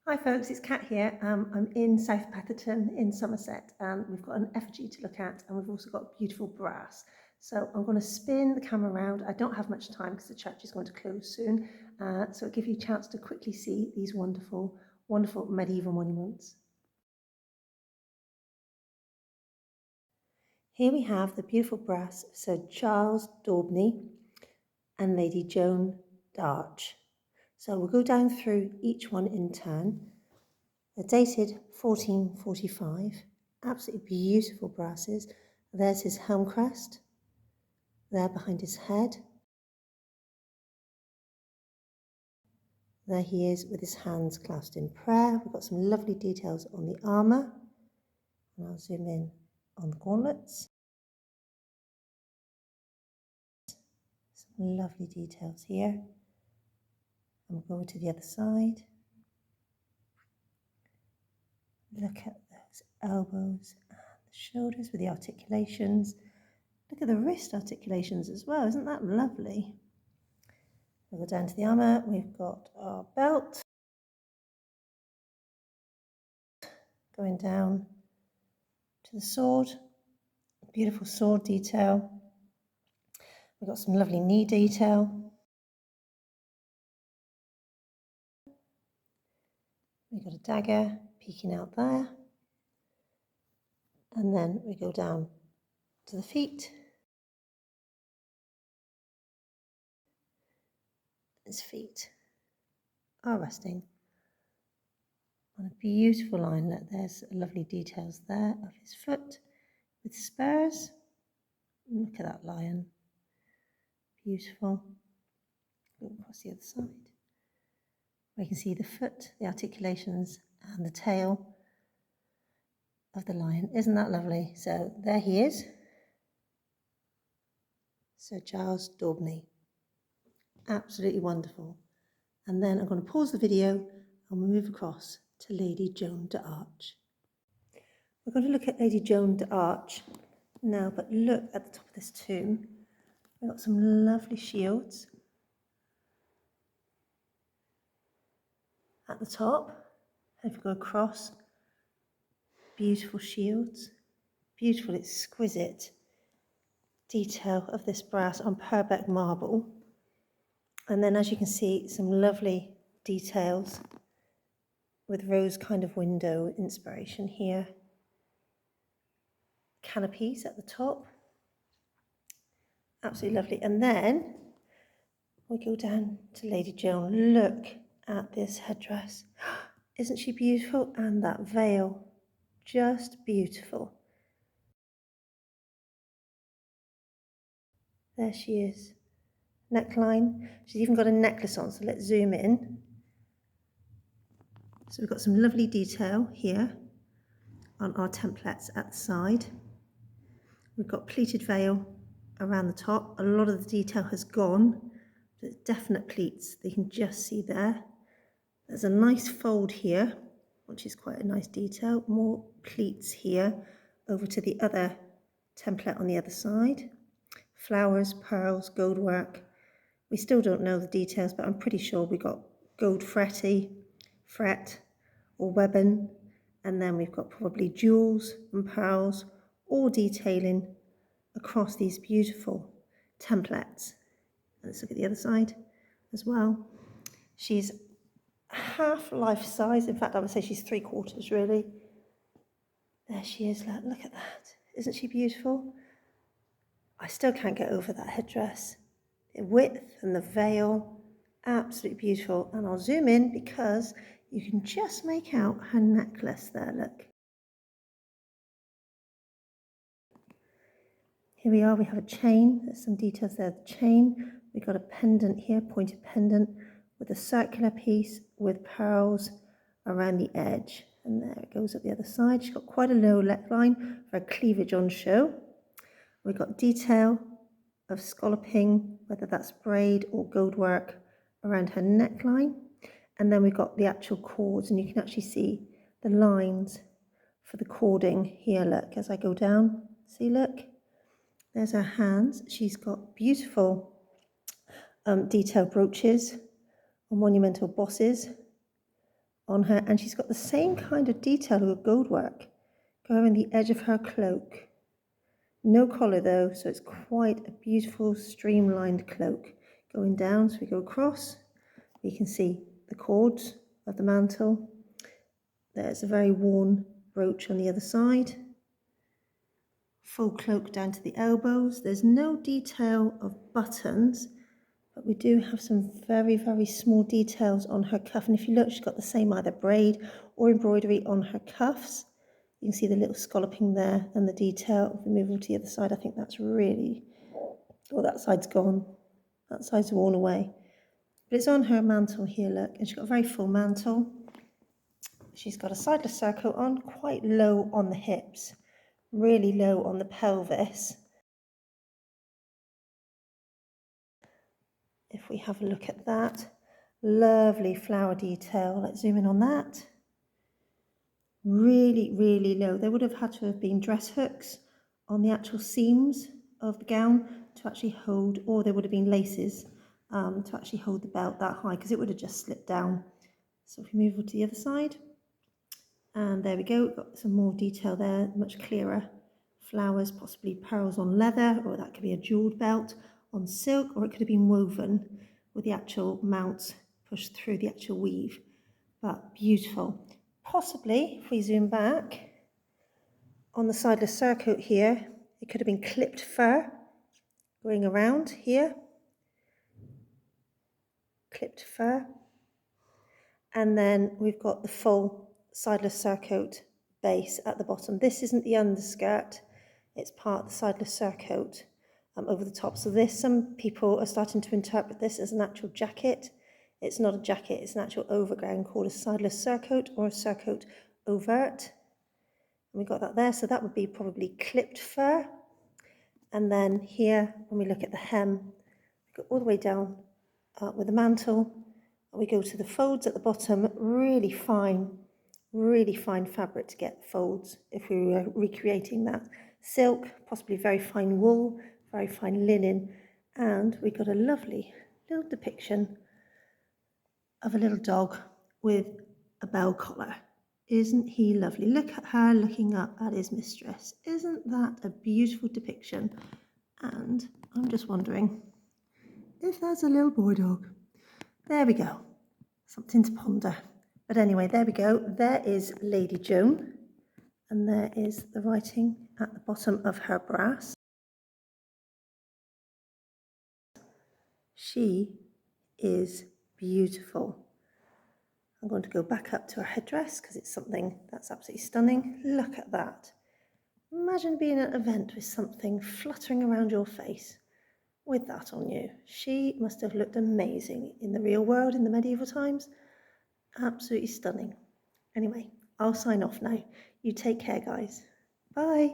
Hi folks, it's Kat here. I'm in South Petherton in Somerset and we've got an effigy to look at and we've also got beautiful brass. So I'm going to spin the camera around. I don't have much time because the church is going to close soon. So it'll give you a chance to quickly see these wonderful, wonderful medieval monuments. Here we have the beautiful brass of Sir Giles Daubeney and Lady Joan d'Arc. So we'll go down through each one in turn. They're dated 1445, absolutely beautiful brasses. There's his helm crest, there behind his head. There he is with his hands clasped in prayer. We've got some lovely details on the armour. And I'll zoom in on the gauntlets. Some lovely details here. And we'll go to the other side. Look at those elbows and the shoulders with the articulations. Look at the wrist articulations as well. Isn't that lovely? We'll go down to the armour. We've got our belt. Going down to the sword. Beautiful sword detail. We've got some lovely knee detail. We've got a dagger peeking out there. And then we go down to the feet. His feet are resting on a beautiful line. Look, there's lovely details there of his foot with spurs. Look at that lion. Beautiful. Go across the other side. We can see the foot, the articulations, and the tail of the lion. Isn't that lovely? So there he is, Sir Giles Daubeney. Absolutely wonderful. And then I'm going to pause the video and we'll move across to Lady Joan d'Arc. We're going to look at Lady Joan d'Arc now, but look at the top of this tomb. We've got some lovely shields at the top. If we go across, beautiful shields, beautiful, exquisite detail of this brass on purbeck marble. And then as you can see, some lovely details with rose kind of window inspiration here. Canopies at the top. Absolutely lovely. And then we go down to Lady Joan. Look at this headdress. Isn't she beautiful? And that veil, just beautiful. There she is. Neckline. She's even got a necklace on, so let's zoom in. So we've got some lovely detail here on our templates at the side. We've got pleated veil around the top. A lot of the detail has gone. There's definite pleats that you can just see there. There's a nice fold here, which is quite a nice detail. More pleats here over to the other template on the other side. Flowers, pearls, gold work. We still don't know the details, but I'm pretty sure we got gold fret or webbing, and then we've got probably jewels and pearls, all detailing across these beautiful templates. Let's look at the other side as well. She's half life size. In fact, I would say she's 3/4 really. There she is. Look at that. Isn't she beautiful? I still can't get over that headdress. The width and the veil, absolutely beautiful. And I'll zoom in because you can just make out her necklace there, look. Here we are, we have a chain. There's some details there, the chain. We've got a pendant here, pointed pendant, with a circular piece with pearls around the edge. And there it goes up the other side. She's got quite a low neckline for a cleavage on show. We've got detail of scalloping, whether that's braid or gold work around her neckline. And then we've got the actual cords, and you can actually see the lines for the cording here, look, as I go down. See, look, there's her hands. She's got beautiful detailed brooches or monumental bosses on her, and she's got the same kind of detail of gold work going around the edge of her cloak. No collar though, so it's quite a beautiful streamlined cloak. Going down, so we go across, you can see the cords of the mantle. There's a very worn brooch on the other side. Full cloak down to the elbows. There's no detail of buttons, but we do have some very, very small details on her cuff. And if you look, she's got the same either braid or embroidery on her cuffs. You can see the little scalloping there and the detail. If we move over to the other side, I think that's really, oh, that side's gone. That side's worn away. But it's on her mantle here, look, and she's got a very full mantle. She's got a sideless surcoat on, quite low on the hips, really low on the pelvis. If we have a look at that, lovely flower detail. Let's zoom in on that. Really, really low. There would have had to have been dress hooks on the actual seams of the gown to actually hold, or there would have been laces to actually hold the belt that high, because it would have just slipped down. So if we move over to the other side, and there we go, we've got some more detail there, much clearer. Flowers, possibly pearls on leather, or that could be a jewelled belt on silk, or it could have been woven with the actual mounts pushed through the actual weave. But beautiful. Possibly, if we zoom back, on the sideless surcoat here, it could have been clipped fur going around here. Clipped fur. And then we've got the full sideless surcoat base at the bottom. This isn't the underskirt, it's part of the sideless surcoat over the top. So this, some people are starting to interpret this as an actual jacket. It's not a jacket, it's an actual overgown called a sideless surcoat or a surcoat overt. And we got that there, so that would be probably clipped fur. And then here, when we look at the hem, we go all the way down with the mantle, and we go to the folds at the bottom, really fine fabric to get the folds if we were recreating that. Silk, possibly very fine wool, very fine linen, and we got a lovely little depiction of a little dog with a bell collar. Isn't he lovely? Look at her looking up at his mistress. Isn't that a beautiful depiction? And I'm just wondering if that's a little boy dog. There we go. Something to ponder. But anyway, there we go. There is Lady Joan. And there is the writing at the bottom of her brass. She is beautiful. I'm going to go back up to her headdress because it's something that's absolutely stunning. Look at that. Imagine being at an event with something fluttering around your face with that on you. She must have looked amazing in the real world in the medieval times. Absolutely stunning. Anyway, I'll sign off now. You take care, guys. Bye.